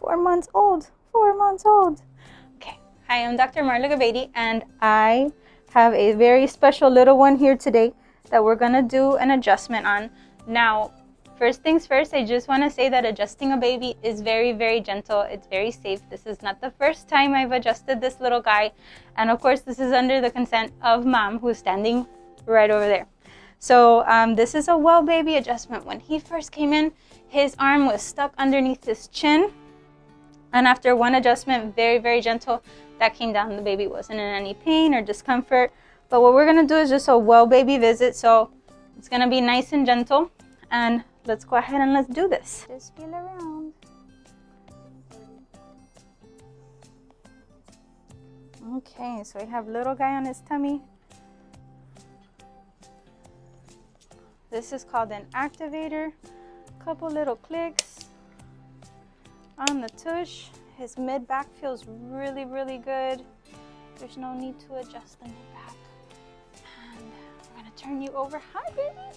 4 months old. 4 months old. Okay. Hi, I'm Dr. Marla Gabady, and I have a very special little one here today that we're gonna do an adjustment on. Now, first things first, I just want to say that adjusting a baby is very, very gentle. It's very safe. This is not the first time I've adjusted this little guy. And of course, this is under the consent of mom, who's standing right over there. So this is a well baby adjustment. When he first came in, his arm was stuck underneath his chin. And after one adjustment, very, very gentle, that came down. The baby wasn't in any pain or discomfort. But what we're going to do is just a well baby visit. So it's going to be nice and gentle. And let's go ahead and let's do this. Just feel around. Okay, so we have little guy on his tummy. This is called an activator. Couple little clicks on the tush. His mid back feels really, really good. There's no need to adjust the mid back. And we're gonna turn you over. Hi, baby.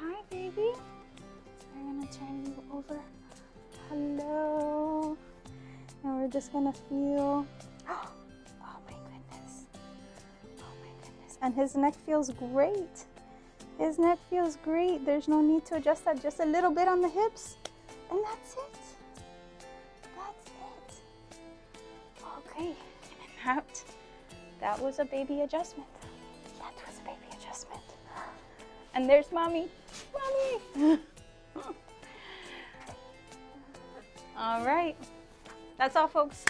Hi, baby. We're gonna turn you over. Hello. And we're just gonna feel. Oh my goodness. Oh my goodness. And his neck feels great. His neck feels great. There's no need to adjust that. Just a little bit on the hips. And that's it. That's it. Okay. And that was a baby adjustment. That was a baby adjustment. And there's mommy. Mommy. All right. That's all, folks.